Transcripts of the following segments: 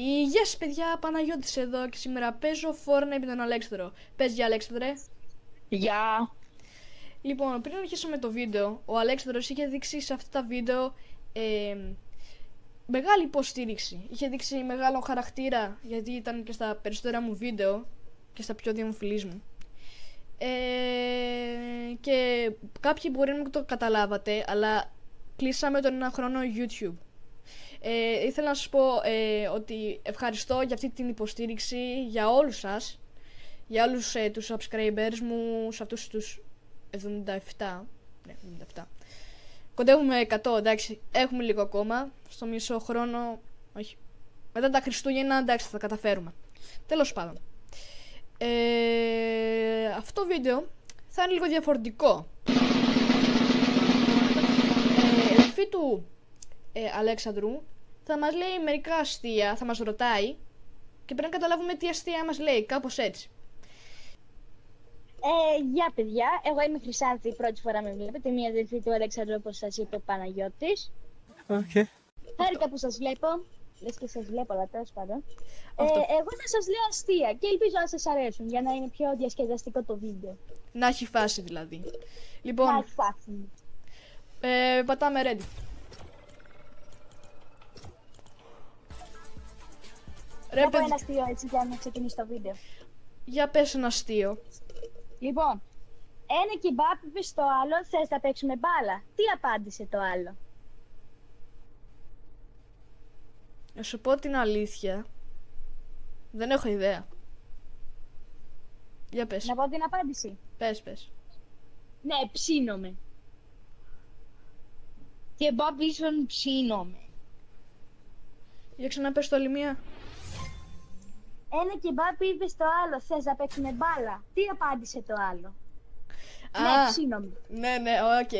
Γεια σας παιδιά, Παναγιώτης εδώ και σήμερα παίζω Fortnite με τον Αλέξανδρο. Πες για Αλέξανδρε. Γεια. Λοιπόν, πριν αρχίσουμε το βίντεο, ο Αλέξανδρος είχε δείξει σε αυτά τα βίντεο μεγάλη υποστήριξη. Είχε δείξει μεγάλο χαρακτήρα, γιατί ήταν και στα περισσότερα μου βίντεο και στα πιο δημοφιλής μου. Και κάποιοι μπορεί να μην το καταλάβατε, αλλά κλείσαμε τον 1 χρόνο YouTube. Ήθελα να σας πω ότι ευχαριστώ για αυτή την υποστήριξη για όλους σας, για όλους τους subscribers μου, σε αυτούς τους 77, ναι, 77. Κοντεύουμε 100, εντάξει, έχουμε λίγο ακόμα, στο μισό χρόνο, όχι, μετά τα Χριστούγεννα, εντάξει, θα τα καταφέρουμε. Τέλος πάντων, αυτό το βίντεο θα είναι λίγο διαφορετικό. Η φίλη του Αλέξανδρου θα μας λέει μερικά αστεία, θα μας ρωτάει και πρέπει να καταλάβουμε τι αστεία μας λέει, κάπως έτσι. Γεια παιδιά, εγώ είμαι Χρυσάνθη, πρώτη φορά με βλέπετε, μία αδελφή του Αλέξανδρου, όπως σας είπε ο Παναγιώτης. Okay. Χάρηκα που σας βλέπω, λες και σας βλέπω, αλλά τέλος πάντων. Εγώ θα σας λέω αστεία και ελπίζω να σας αρέσουν για να είναι πιο διασκεδαστικό το βίντεο. Να έχει φάση δηλαδή. Λοιπόν, να έχει φάση. Πατάμε ready. Έχω ένα αστείο έτσι για να ξεκινήσει το βίντεο. Για πες ένα αστείο. Λοιπόν, ένα κιμπάπ είπε στο άλλο, θες να παίξουμε μπάλα. Τι απάντησε το άλλο? Να σου πω την αλήθεια, δεν έχω ιδέα. Για πες. Να πω την απάντηση. Πες. Ναι, ψήνομαι. Κιμπάπ ίσον ψήνομαι. Για ξαναπες το άλλη μία. Ένα κιμπάπ είπε στο άλλο, θες να παίξουμε μπάλα. Τι απάντησε το άλλο? Ναι, ψήνομαι. Ναι, οκ.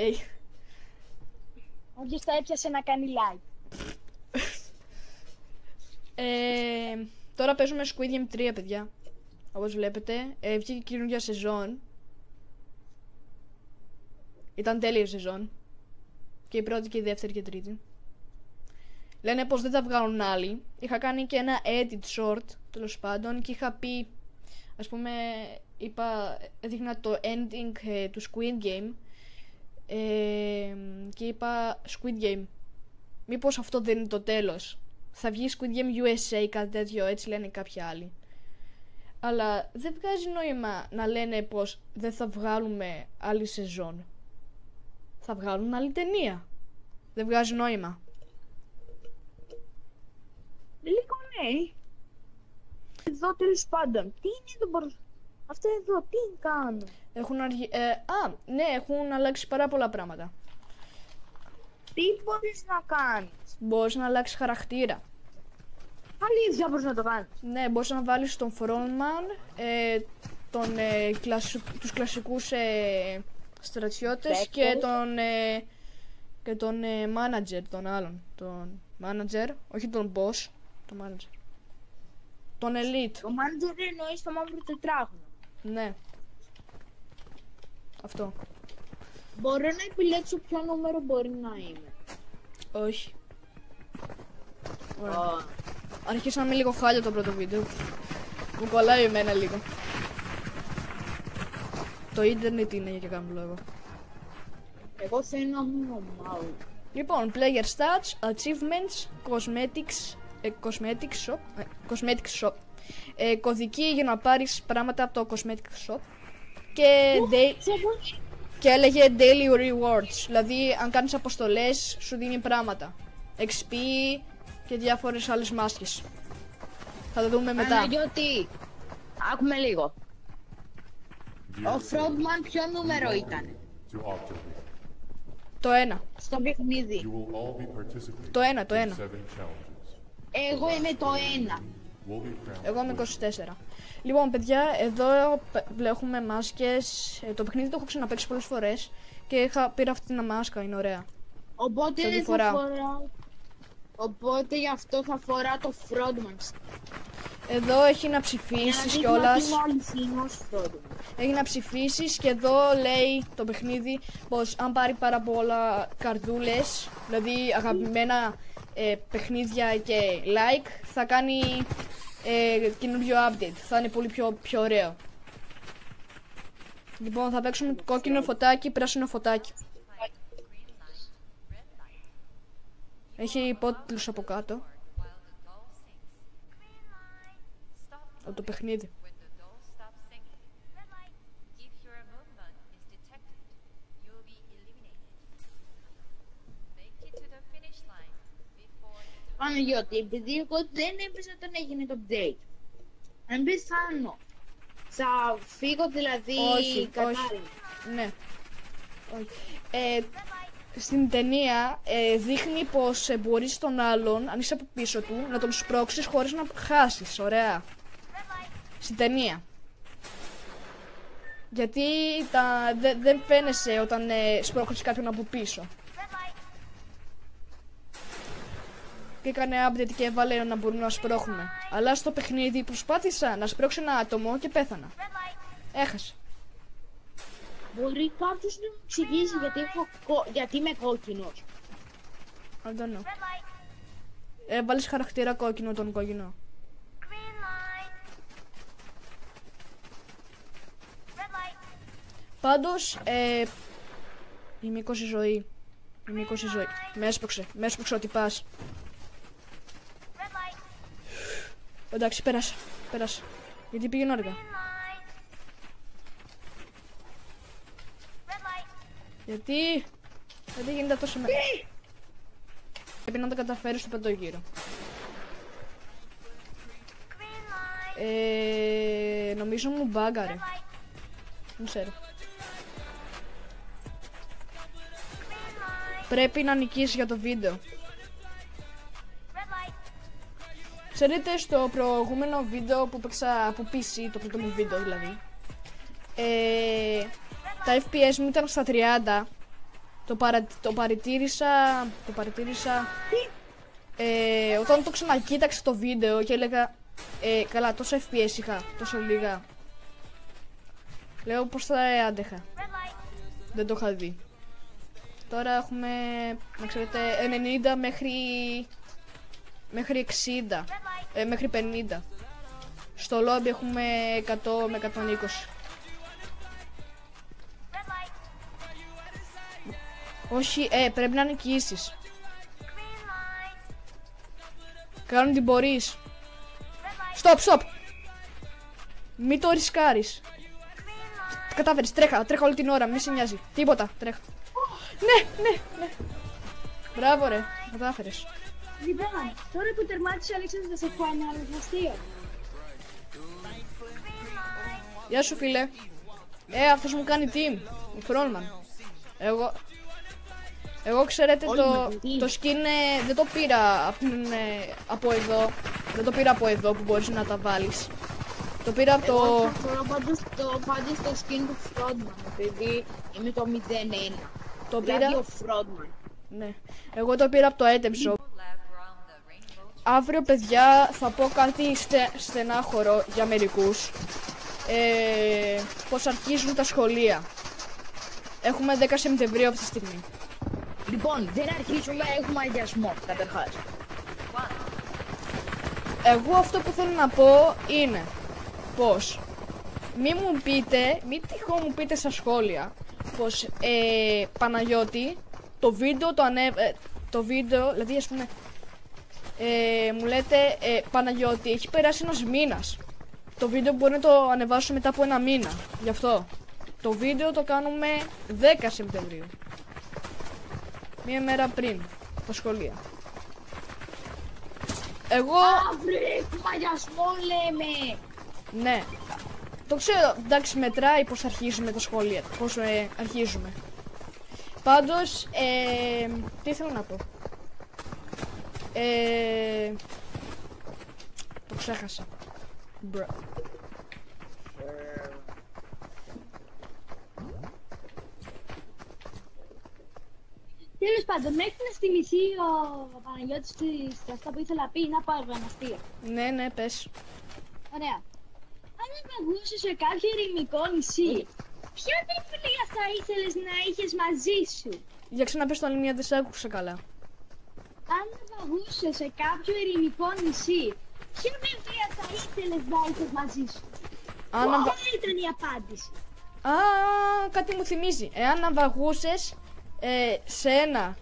Όποιος το έπιασε να κάνει like. Τώρα παίζουμε Squid Game 3, παιδιά. Όπως βλέπετε, βγήκε καινούργια σεζόν. Ήταν τέλεια σεζόν. Και η πρώτη και η δεύτερη και η τρίτη. Λένε πως δεν θα βγάλουν άλλοι. Είχα κάνει και ένα edit short, τέλος πάντων, και είχα πει, ας πούμε, έδειχνα το ending του Squid Game και είπα Squid Game, μήπως αυτό δεν είναι το τέλος? Θα βγει Squid Game USA, κάτι τέτοιο, έτσι λένε κάποιοι άλλοι. Αλλά δεν βγάζει νόημα να λένε πως δεν θα βγάλουμε άλλη σεζόν. Θα βγάλουν άλλη ταινία. Δεν βγάζει νόημα. Λίγο ναι. Εδώ τέλος πάντων. Τι είναι εδώ Αυτό εδώ, τι κάνουν? Ναι, έχουν αλλάξει πάρα πολλά πράγματα. Τι μπορείς να κάνεις? Μπορείς να αλλάξεις χαρακτήρα. Αλήθεια μπορείς να το κάνεις? Ναι, μπορείς να βάλεις τον Frontman, τους κλασικούς στρατιώτες και τον manager, τον άλλον. Τον manager, όχι τον boss, τον manager. Τον elite. Το manager εννοείς το μαύρο τετράγωνο? Ναι. Αυτό. Μπορώ να επιλέξω ποιο νούμερο μπορεί να είμαι? Όχι. Ωραία. Αρχίσω να είμαι λίγο χάλια το πρώτο βίντεο. Μου κολλάει εμένα λίγο. Το ίντερνετ είναι για κάποιο λόγο. Εγώ θέλω να είμαι normal. Λοιπόν, player stats, achievements, cosmetic shop, κωδική για να πάρεις πράγματα από το cosmetic shop και έλεγε daily rewards, δηλαδή αν κάνεις αποστολές σου δίνει πράγματα, XP και διάφορες άλλες μάσκες. Θα το δούμε μετά. Παναγιώτη, άκουμε λίγο. Ο Frogman ποιο νούμερο ήταν? Το 1. Στο παιχνίδι. Το 1. Εγώ είμαι το 1. Εγώ είμαι 24. Λοιπόν, παιδιά, εδώ έχουμε μάσκες. Το παιχνίδι το έχω ξαναπαίξει πολλές φορές και πήρα αυτή την μάσκα, είναι ωραία. Οπότε γι' αυτό θα φορά το Frogman. Εδώ έχει να ψηφίσεις κιόλας. Έχει να ψηφίσεις και εδώ λέει το παιχνίδι πως αν πάρει πάρα πολλά καρδούλες, δηλαδή αγαπημένα παιχνίδια και like, θα κάνει καινούριο update. Θα είναι πολύ πιο ωραίο. Λοιπόν, θα παίξουμε κόκκινο φωτάκι, πράσινο φωτάκι. Έχει υπότιτλους από κάτω. Από το παιχνίδι. Παναγιώτη, επειδή εγώ δεν έπαιζα όταν έγινε το update. Αν πεθάνω, θα φύγω δηλαδή κατάλληλα. Ναι. Όχι. Στην ταινία δείχνει πως μπορείς τον άλλον, αν είσαι από πίσω του, να τον σπρώξεις χωρίς να χάσεις. Ωραία. Στην ταινία. Γιατί δεν φαίνεσαι όταν σπρώχνεις κάποιον από πίσω. Και έκανε update και έβαλε να μπορούμε να σπρώχνουμε. Αλλά στο παιχνίδι προσπάθησα να σπρώξω ένα άτομο και πέθανα. Έχασα. Μπορεί κάποιος να μου εξηγήσει γιατί είμαι κόκκινος. I don't know. Έβαλες χαρακτήρα κόκκινο τον κόκκινο. Πάντως, είμαι 20 ζωή. Είμαι 20 ζωή. Με έσπρωξε ότι πας. Εντάξει, πέρασα. Γιατί πήγαινε αργά. Γιατί γίνεται τόσο με... Πρέπει να τα καταφέρεις στο πεντό γύρο. Νομίζω μου μπάγκαρε. Δεν ξέρω. Πρέπει να νικήσεις για το βίντεο. Ξέρετε, στο προηγούμενο βίντεο που παίξα από PC, το πρώτο μου βίντεο δηλαδή, τα FPS μου ήταν στα 30. Το παρατήρησα όταν το ξανακοίταξα το βίντεο και έλεγα καλά, τόσο FPS είχα, τόσο λίγα. Λέω πως θα άντεχα. Δεν το είχα δει. Τώρα έχουμε, να ξέρετε, 90 μέχρι 60, μέχρι 50. Στο lobby έχουμε 100 με 120. Όχι, πρέπει να νικήσεις. Κάνω τι μπορείς. Stop. Μην το ρισκάρεις. Κατάφερες, τρέχα όλη την ώρα, μη σε νοιάζει. Τίποτα, τρέχα. Ναι. Μπράβο ρε, κατάφερες. Λοιπόν, τώρα που τερμάτισε ο Αλέξανδρος, θα σε πω ένα άλλο αστείο. Γεια σου φίλε. Αυτός μου κάνει team, ο Φρόνμαν. Εγώ ξέρετε το skin δεν το πήρα από εδώ. Δεν το πήρα από εδώ που μπορείς να τα βάλεις. Το πήρα από το... Πάντως το skin του Frontman, επειδή είμαι το 01. Το πήρα... Δηλαδή ο Frontman. Ναι. Εγώ το πήρα από το item shop. Αύριο παιδιά θα πω κάτι στενάχωρο για μερικούς. Πως αρχίζουν τα σχολεία. Έχουμε 10 Σεπτεμβρίου αυτή τη στιγμή. Λοιπόν, δεν αρχίζουμε, έχουμε αγιασμό καταρχάς. Εγώ αυτό που θέλω να πω είναι πως μην τυχόν μου πείτε στα σχόλια πως Παναγιώτη το βίντεο, δηλαδή ας πούμε μου λέτε Παναγιώτη έχει περάσει ένας μήνας. Το βίντεο μπορεί να το ανεβάσω μετά από ένα μήνα. Γι' αυτό το βίντεο το κάνουμε 10 Σεπτεμβρίου. Μία μέρα πριν τα σχολεία. Εγώ... Αύριο μαγιασμό λέμε! Ναι. Το ξέρω, εντάξει μετράει πως αρχίζουμε τα σχολεία. Πως αρχίζουμε. Πάντως, τι θέλω να πω. Το ξέχασα. Μπρο. Τέλος πάντων, μέχρι να θυμηθεί ο Παναγιώτης σε αυτά που ήθελα να πει, να πάω ένα αστείο. Ναι, πες. Ωραία. Αν ναυαγούσε σε κάποιο ερημικό νησί, ποια τριφυλία θα ήθελες να είχες μαζί σου? Για ξαναπες το άλλη μία, δεν σε άκουσα καλά. Αν βαγούσε σε κάποιο ειρηνικό νησί, ποια βιβλία θα ήθελες να έχεις μαζί σου? Ποια ήταν η απάντηση? Α, κάτι μου θυμίζει. Εάν ναυαγούσες σε ένα...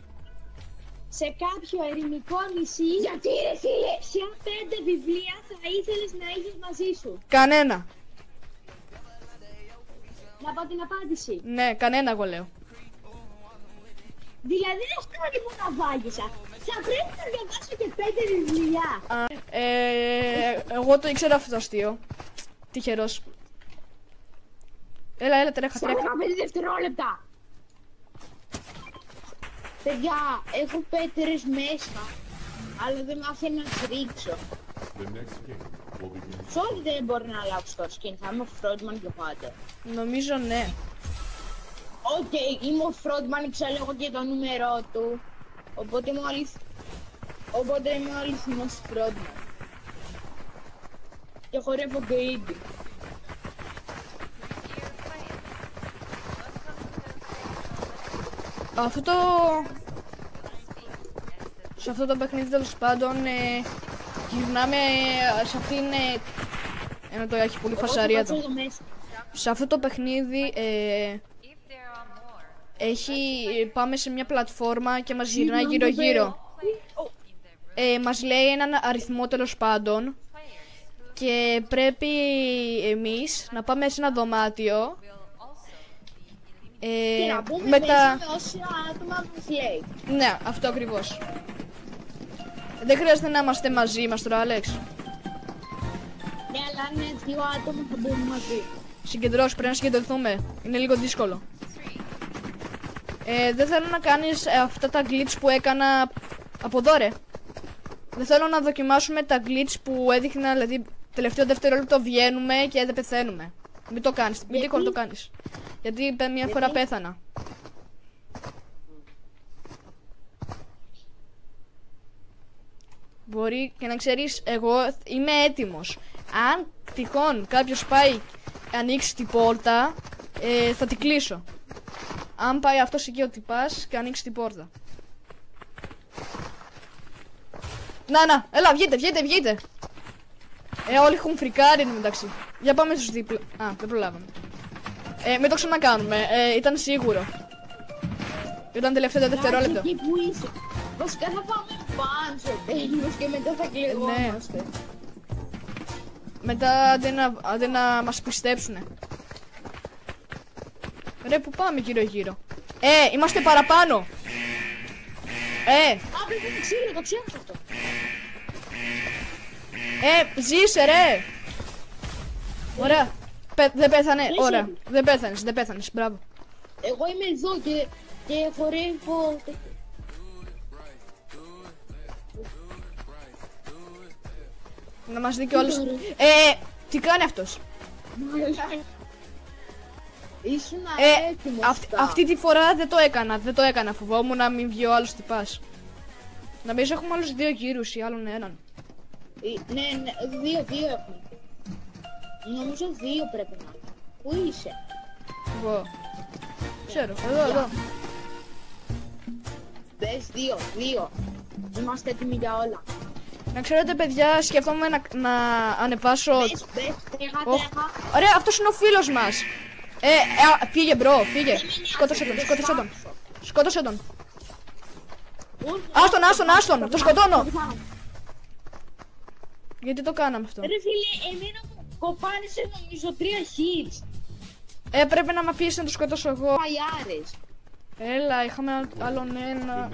σε κάποιο ειρηνικό νησί, γιατί ρε φίλε, ποια 5 βιβλία θα ήθελες να έχεις μαζί σου? Κανένα. Να πω την απάντηση. Ναι, κανένα εγώ λέω. Δηλαδή δεν φτάνει που ναυάγησα. Θα πρέπει να διαβάσω και 5 βιβλία. Εγώ το ήξερα αυτό το αστείο. Τυχερός. Έλα, τρέχα. 15 δευτερόλεπτα. Παιδιά, έχω πέτρες μέσα, αλλά δεν μάθει να τις ρίξω. Sorry, δεν μπορεί να αλλάξω το skin, θα είμαι ο Frontman και πάντα. Νομίζω ναι. Οκ, είμαι ο Frontman, ξέρω και το νούμερό του. Οπότε είμαι ο αληθινός Frontman. Και χορεύω και ήδη. Σε αυτό το παιχνίδι τέλος πάντων γυρνάμε σε αυτήν... Ενώ το έχει πολύ φασαρία εδώ. Σε αυτό το παιχνίδι πάμε σε μια πλατφόρμα και μας γυρνάει γύρω-γύρω. Μας λέει έναν αριθμό τέλος πάντων και πρέπει εμείς να πάμε σε ένα δωμάτιο. Και να πούμε μέσα με όσα άτομα μας λέει. Ναι, αυτό ακριβώς. Δεν χρειάζεται να είμαστε μαζί μας τώρα, Άλεξ. Ναι, αλλά αν είναι 2 άτομα θα μπούμε μαζί. Συγκεντρώσου, πρέπει να συγκεντρωθούμε. Είναι λίγο δύσκολο. Δεν θέλω να κάνεις αυτά τα glitch που έκανα από εδώ, ρε. Δεν θέλω να δοκιμάσουμε τα glitch που έδειχνα, δηλαδή τελευταίο δευτερόλεπτο βγαίνουμε και δεν πεθαίνουμε. Μην το κάνεις, μην τυχόν το κάνεις. Γιατί μια φορά πέθανα. Μπορεί και να ξέρεις, εγώ είμαι έτοιμος. Αν τυχόν κάποιος πάει, ανοίξει την πόρτα, θα την κλείσω. Αν πάει αυτός εκεί ο τυπάς και ανοίξει την πόρτα. Να, έλα, βγείτε. Όλοι έχουν φρικάρει μεταξύ. Για πάμε στους δίπλα. Α, δεν προλάβαμε. Μην το ξανακάνουμε, ήταν σίγουρο. Ήταν τελευταίο δευτερόλεπτο. Εκεί που είσαι. Βασικά θα πάμε πάνω στο τέλος και μετά θα κλεγόμαστε. Ναι. Μετά αντί να μας πιστέψουνε. Ρε, που πάμε γύρω-γύρω. Είμαστε παραπάνω. Α, πρέπει να το ξέρω αυτό. Ζήσε, ρε. Ωραία. Δεν πέθανε, ωραία. Δεν πέθανες, μπράβο. Εγώ είμαι εδώ και χορεύω. Να μας δει και όλους. Τι κάνει αυτός? Ήσουν έτοιμος. Αυτή τη φορά δεν το έκανα. Φοβόμουν να μην βγει ο άλλος τυπάς. Νομίζω έχουμε άλλους 2 γύρους ή άλλον έναν. Ναι, 2 έχουμε. Νομίζω 2 πρέπει να είναι. Πού είσαι? Εγώ. Ξέρω, εδώ. Μπες 2. Είμαστε έτοιμοι για όλα. Να ξέρετε, παιδιά, σκέφτομαι να ανεβάσω... Μπες, τρέχα. Ωραία, αυτός είναι ο φίλος μας. Φύγε, μπρο, φύγε. Σκότωσε τον. Άστον, το σκοτώνω. Γιατί το κάναμε αυτό? Ρε φίλε, εμένα μου κοπάνισε νομίζω 3 hits. Πρέπει να με αφήσει να το σκοτώσω εγώ. Παγιάρες. Έλα, είχαμε άλλον ένα.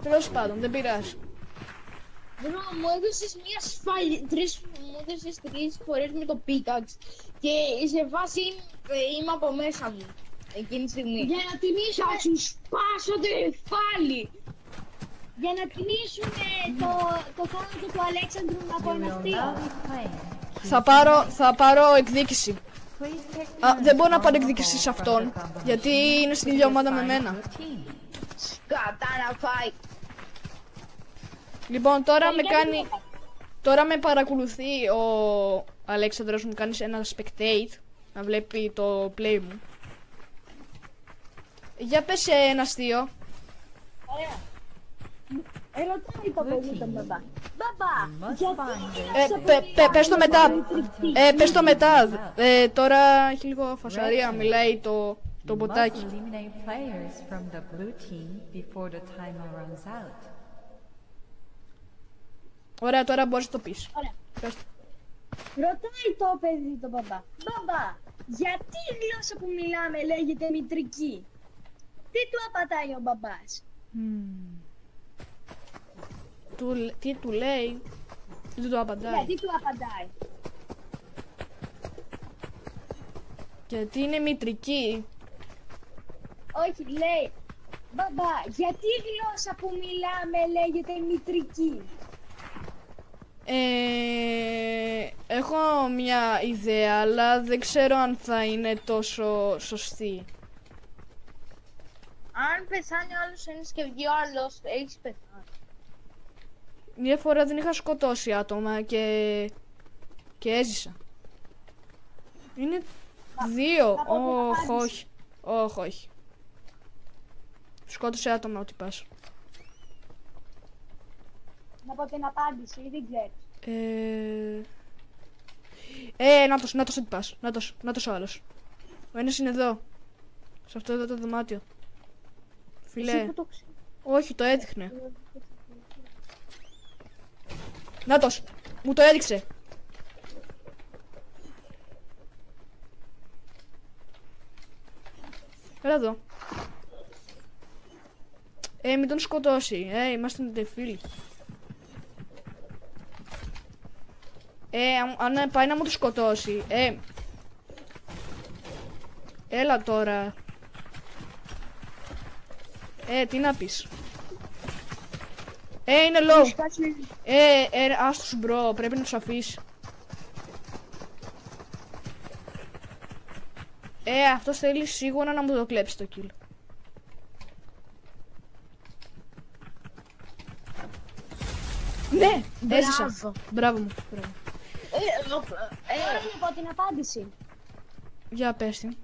Τέλος πάντων, δεν πειράζει. Μου έδωσες μου έδωσες 3 φορές με το pickaxe και σε βάση είμαι από μέσα μου εκείνη τη στιγμή. Για να τιμήσω, θα σου σπάσω το κεφάλι. Για να τιμήσουμε το θάνατο του Αλέξανδρου από ένα αστείο. Θα πάρω εκδίκηση. Δεν μπορώ να πάρω εκδίκηση σε αυτόν, γιατί είναι στην ίδια ομάδα με μένα. Σκατά να φάει. Λοιπόν, τώρα με παρακολουθεί ο Αλέξανδρος, μου κάνει ένα spectate, να βλέπει το play μου. Για πες ένα αστείο. Ωραία. Ρωτάει το παιδί τον μπαμπά. Μπαμπά, Πες το μετά. Πες το μετά. Τώρα έχει λίγο φασαρία, μιλάει το μποτάκι. Ωραία, τώρα μπορείς να το πεις. Ωραία. Πες το. Ρωτάει το παιδί τον μπαμπά. Μπαμπά, γιατί η γλώσσα που μιλάμε λέγεται μητρική? Τι του απαντάει ο μπαμπάς? Τι του λέει? Δεν του απαντάει. Γιατί του απαντάει? Γιατί είναι μητρική. Όχι, λέει. Μπαμπά, γιατί η γλώσσα που μιλάμε λέγεται μητρική? Έχω μια ιδέα, αλλά δεν ξέρω αν θα είναι τόσο σωστή. Αν πεθάνει ο άλλος ένας και βγει ο άλλος, έχεις πεθάνει. Μια φορά δεν είχα σκοτώσει άτομα και έζησα. Είναι 2. Όχι. Όχι. Σκότωσε άτομα ό,τι πας. Να πω την απάντηση, δεν ξέρεις. Νάτος ό,τι πας. Νάτος ο άλλος. Ο ένας είναι εδώ. Σε αυτό εδώ το δωμάτιο. Φιλέ. Όχι, το έδειχνε. Νάτος, μου το έδειξε. Έλα εδώ. Μην τον σκοτώσει. Είμαστε φίλοι. Αν πάει να μου το σκοτώσει. Έλα τώρα. Τι να πεις. Είναι low. Άστος μπρο, πρέπει να τους αφήσει. Αυτός θέλει σίγουρα να μου το κλέψει το kill. Ναι, έζησα. Μπράβο μου. Τώρα να πω την απάντηση. Για πες την.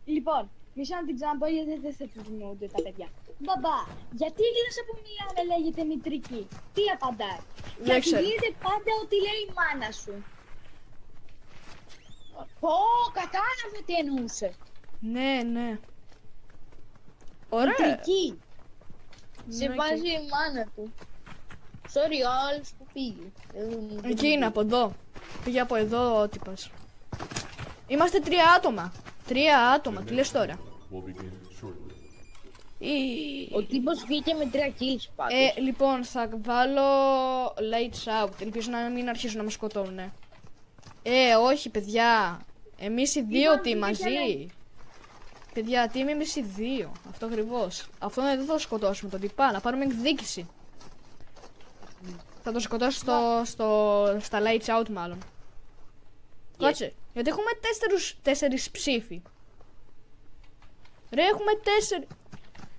Λοιπόν, μισό να την ξαναπώ γιατί δεν θα θυμούνται τα παιδιά. Μπαμπά, γιατί η γλώσσα που μιλάμε λέγεται μητρική? Τι απαντάει? Γιατί γίνεται πάντα ό,τι λέει η μάνα σου. Κατάλαβε τι εννοούσε. Ναι. Ωραία. Μητρική. Σε βάζει η μάνα του. Sorry, ο άλλος που πήγε. Εκεί είναι, από εδώ. Πήγε από εδώ ο τύπος. Είμαστε 3 άτομα. 3 άτομα, τι λες τώρα? Ο τύπος βγήκε με 3 kills πάντως. Λοιπόν, θα βάλω lights out. Ελπίζω να μην αρχίσουν να με σκοτώνουν. Όχι παιδιά. Εμείς οι δύο τι μαζί? Παιδιά, τι είμαι εμείς οι δύο? Αυτό ακριβώς. Αυτό δεν θα το σκοτώσουμε τον τυπά, να πάρουμε εκδίκηση. Θα το σκοτώσω στα lights out μάλλον. Κάτσε, γιατί έχουμε 4 ψήφοι. Ρε,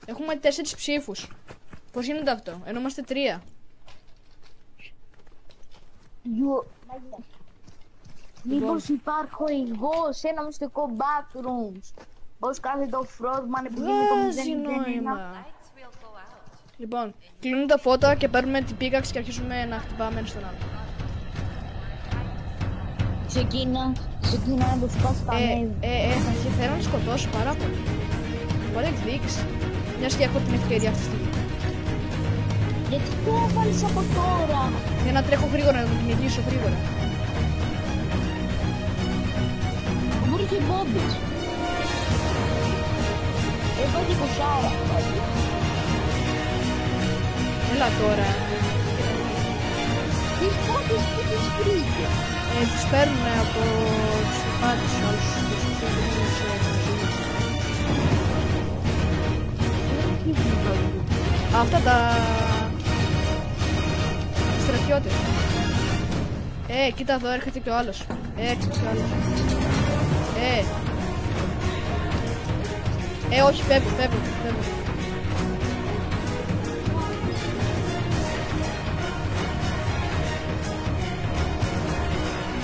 έχουμε 4 ψήφους. Πώς γίνεται αυτό, ενώ είμαστε 3. Μήπως υπάρχω εγώ σε ένα μυστικό backrooms? Πώς κάθεται ο Frostman επειδή είναι το 0-0-1? Λοιπόν, κλείνουν τα φώτα και παίρνουμε την πίκαξη και αρχίζουμε να χτυπάμε ένα στον άλλο. Ξεκίνα να το σπάσει τα νεύη. Θέλω να σκοτώσω πάρα πολύ. Μπορεί εκδίκηση. Μιας και έχω την ευκαιρία αυτή τη στιγμή. Γιατί το έβαλες από τώρα? Για να τρέχω γρήγορα, να το κυνηγήσω γρήγορα. Μπορεί και μπόμπες. Έχω και κοσάρα. Έλα τώρα. Τις πότες που τις βρήκε? Τις παίρνουν από τους υπάτες όλους αυτά τα στρατιώτες. Κοίτα εδώ, έρχεται και ο άλλος. Έρχεται και ο άλλος. Όχι, φεύγω.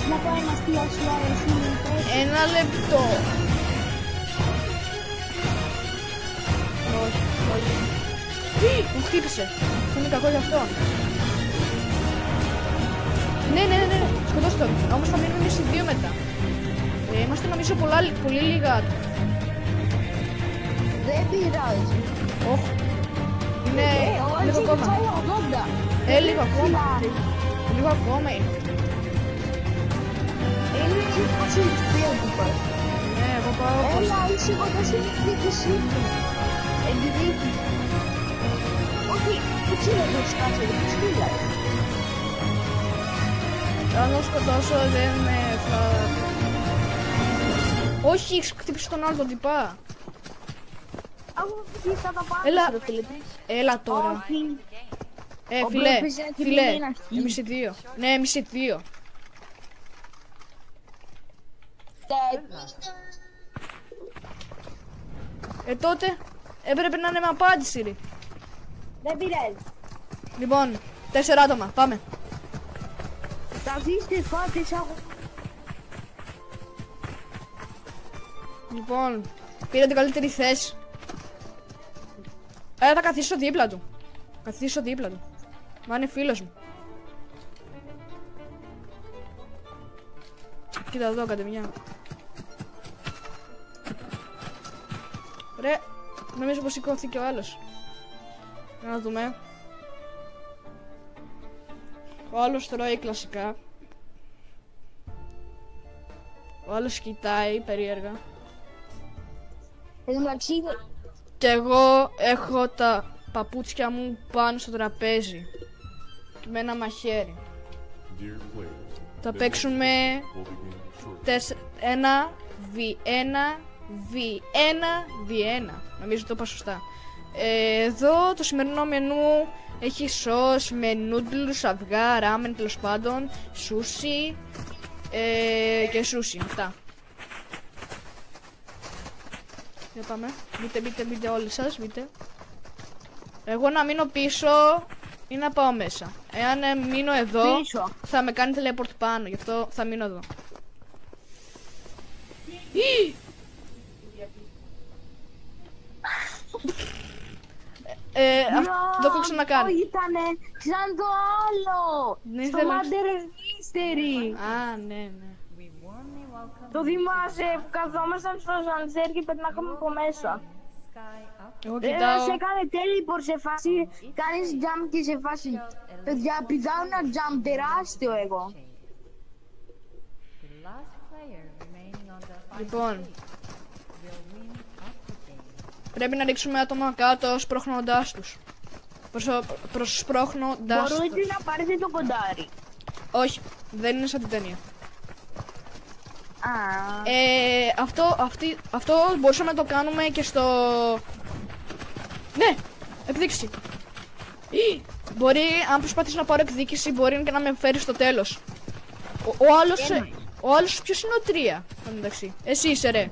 Να πω ένα αστείο σου αρέσει? 1 λεπτό. Όχι. Μου χτύπησε. Αυτό είναι κακό για αυτόν. Ναι. Σκοτώστε τον. Όμως θα μείνουμε εμείς οι δύο μετά. Είμαστε νομίζω πολύ λίγα άτομα. Δεν πειράζει. Όχι. Είναι λίγο ακόμα. Λίγο ακόμα. Λίγο ακόμα είναι. Είναι 22 που πάει. Ναι, εγώ πάω. Έλα, είσαι κοντά στην εκδίκησή του. Εκδίκηση. Όχι, δεν ξέρω να το σκάτσω, δεν σκύλας. Αν το σκοτώσω δεν θα... Όχι, χτύπησε τον άλλο τον τυπά. Έλα, έλα τώρα. Φίλε, εμείς οι δύο. Ναι, εμείς οι δύο. Τότε έπρεπε να είναι με απάντηση, ρε. Δεν πειράζει. Λοιπόν, 4 άτομα, πάμε. Θα ζήσετε φάτες αγώ. Λοιπόν, πήρα την καλύτερη θέση. Θα καθίσω δίπλα του. Καθίσω δίπλα του. Μα είναι φίλος μου. Κοίτα εδώ, κατεμιά. Ρε, νομίζω πως σηκώθηκε ο άλλος. Για να δούμε. Ο άλλος τρώει κλασικά. Ο άλλος κοιτάει περίεργα. Και εγώ έχω τα παπούτσια μου πάνω στο τραπέζι με ένα μαχαίρι. Θα παίξουμε 1v1. Νομίζω το είπα σωστά. Εδώ το σημερινό μενού έχει σως με νούντλους, αυγά, ράμεν, τέλος πάντων, σούσι και σούσι. Αυτά. Για πάμε. Μπείτε όλοι σας, μπείτε. Εγώ να μείνω πίσω ή να πάω μέσα. Εάν μείνω εδώ πίσω, θα με κάνει teleport πάνω, γι' αυτό θα μείνω εδώ. Το έχω ξανακάνει. Ήτανε σαν το άλλο. Ναι, στο Murder Mystery. Α, ναι. Το θυμάσαι, καθόμασταν στο σανσέρ και περνάγαμε από μέσα. Εγώ κοιτάω. Σε κάνει teleport σε φάση, κάνεις jump και σε φάση. Παιδιά, πηδάω ένα jump τεράστιο εγώ. Λοιπόν, πρέπει να ρίξουμε άτομα κάτω σπρώχνοντάς τους. Προσπρώχνοντάς τους. Μπορείτε να πάρετε το κοντάρι. Όχι, δεν είναι σαν την ταινία. Αυτό μπορούσαμε να το κάνουμε και στο... Ναι, εκδίκηση. Μπορεί, αν προσπαθήσω να πάρω εκδίκηση, μπορεί και να με φέρει στο τέλος. Ο άλλος ποιος είναι ο 3, εντάξει. Εσύ είσαι, ρε.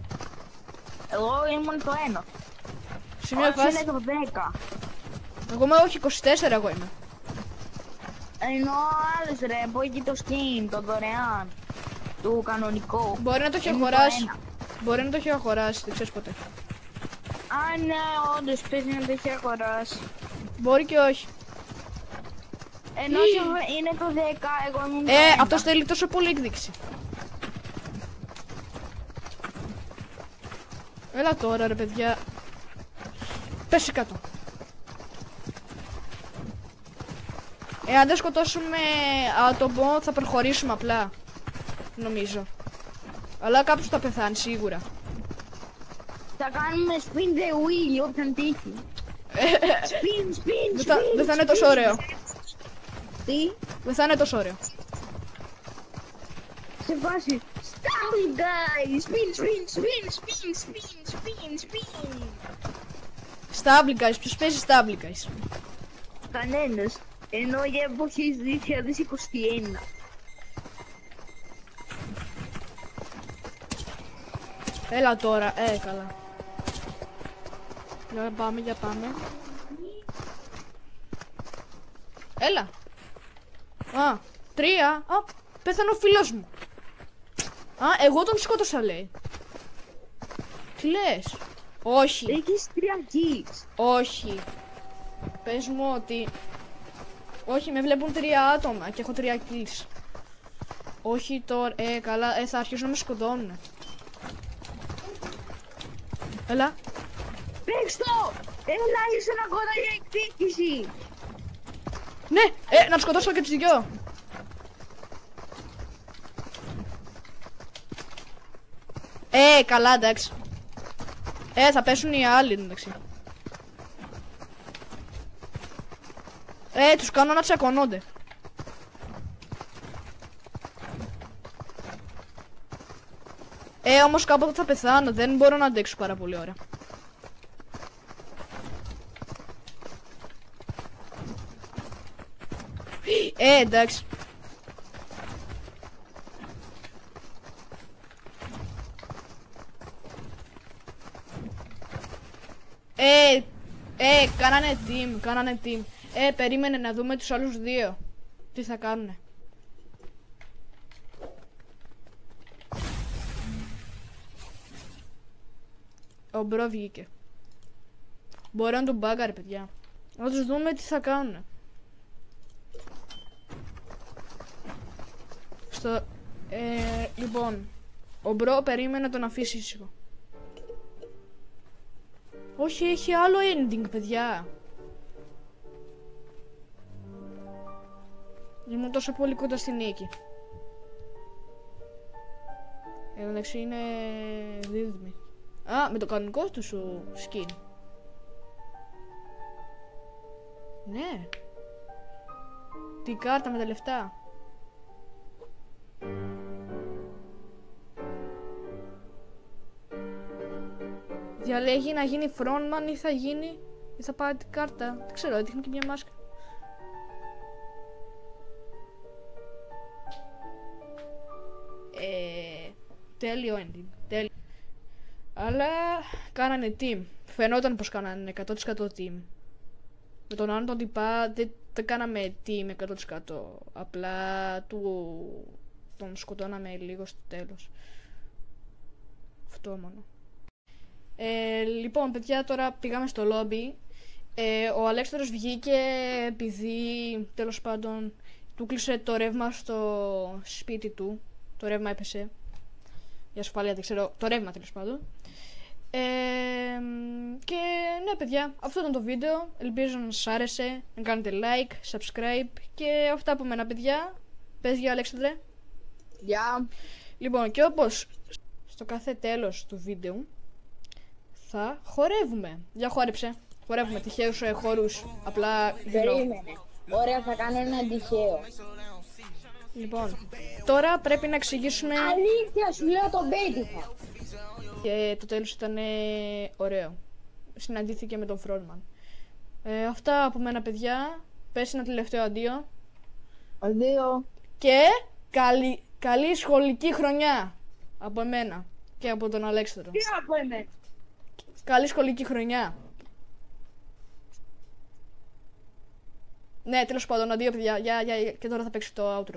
Εγώ ήμουν το 1. Σημείο φάση. Είναι το 10. Εγώ είμαι, όχι, 24 εγώ είμαι. Ενώ άλλος ρε, που έχει το skin, το δωρεάν. Του κανονικό. Μπορεί να το έχει αγοράσει. Μπορεί να το έχει αγοράσει, δεν ξέρεις ποτέ. Α, ναι, όντως παίζει να το έχει αγοράσει. Μπορεί και όχι. Ενώ είναι το 10, εγώ ήμουν το 1. Αυτός θέλει τόσο πολύ εκδίκηση. Έλα τώρα ρε παιδιά. Πέσει κάτω. Αν δεν σκοτώσουμε άτομο θα προχωρήσουμε απλά. Νομίζω. Αλλά κάποιος θα πεθάνει σίγουρα. Θα κάνουμε spin the wheel όποιον τύχει. Spin. Δεν θα είναι τόσο ωραίο. Τι? Δεν θα είναι τόσο ωραίο. Σε βάση. Stumble guys! Spin! Stumble guys, ποιος παίζει Stumble guys? Κανένας. Ενώ για εποχής 2021. Έλα τώρα, καλά. Για πάμε. Έλα. 3. Πέθανε ο φίλος μου. Εγώ τον σκότωσα λέει. Τι λες? Όχι. Έχεις 3 kills. Όχι. Πες μου ότι... Όχι, με βλέπουν 3 άτομα και έχω 3 kills. Όχι τώρα, καλά, θα αρχίσουν να με σκοτώνουν. Έλα. Παίξ' το! Έλα, είσαι ένα κόλλα για εκδίκηση! Ναι, να τους σκοτώσω και τους δυο. Καλά, εντάξει. Θα πέσουν οι άλλοι, εντάξει. Τους κάνω να τσακωνόνται. Όμως κάποτε θα πεθάνω, δεν μπορώ να αντέξω πάρα πολύ ώρα. Εντάξει. Κάνανε team. Περίμενε να δούμε τους άλλους δύο. Τι θα κάνουνε. Ο μπρο βγήκε. Μπορεί να τον μπάγκαρε, παιδιά. Να τους δούμε τι θα κάνουνε. Λοιπόν, ο μπρο περίμενε να τον αφήσει ήσυχο. Όχι, έχει άλλο ending, παιδιά. Ήμουν τόσο πολύ κοντά στη νίκη. Εντάξει, είναι δίδυμη. Με το κανονικό του σου skin. Ναι. Την κάρτα με τα λεφτά. Διαλέγει να γίνει frontman ή θα γίνει... ή θα πάρει την κάρτα. Δεν ξέρω, έδειχνε και μια μάσκα. Τέλειο ending. Τέλειο. Αλλά κάνανε team. Φαινόταν πως κάνανε 100% team. Με τον άλλον τον τυπά δεν κάναμε team 100%. Απλά τον σκοτώναμε λίγο στο τέλος. Αυτό μόνο. Λοιπόν, παιδιά, τώρα πήγαμε στο lobby. Ο Αλέξανδρος βγήκε επειδή τέλος πάντων του κλείσε το ρεύμα στο σπίτι του. Το ρεύμα έπεσε. Για ασφάλεια δεν ξέρω. Το ρεύμα τέλος πάντων. Και ναι, παιδιά, αυτό ήταν το βίντεο. Ελπίζω να σας άρεσε. Να κάνετε like, subscribe και αυτά από μένα, παιδιά. Πες για Αλέξανδρε. Γεια. Λοιπόν, και όπως στο κάθε τέλος του βίντεο θα χορεύουμε. Για χόρεψε. Χορεύουμε τυχαίους χορούς. Απλά περίμενε. Ωραία, θα κάνω ένα τυχαίο. Λοιπόν, τώρα πρέπει να εξηγήσουμε. Αλήθεια, σου λέω τον πέτυχα. Και το τέλος ήταν ωραίο. Συναντήθηκε με τον frontman. Αυτά από μένα, παιδιά. Πες ένα τελευταίο αντίο. Αντίο. Και καλή σχολική χρονιά. Από εμένα. Και από τον Αλέξανδρο. Τι από εμένα. Καλή σχολική χρονιά. Ναι, τέλος πάντων, αντίο, παιδιά. Και τώρα θα παίξει το outro.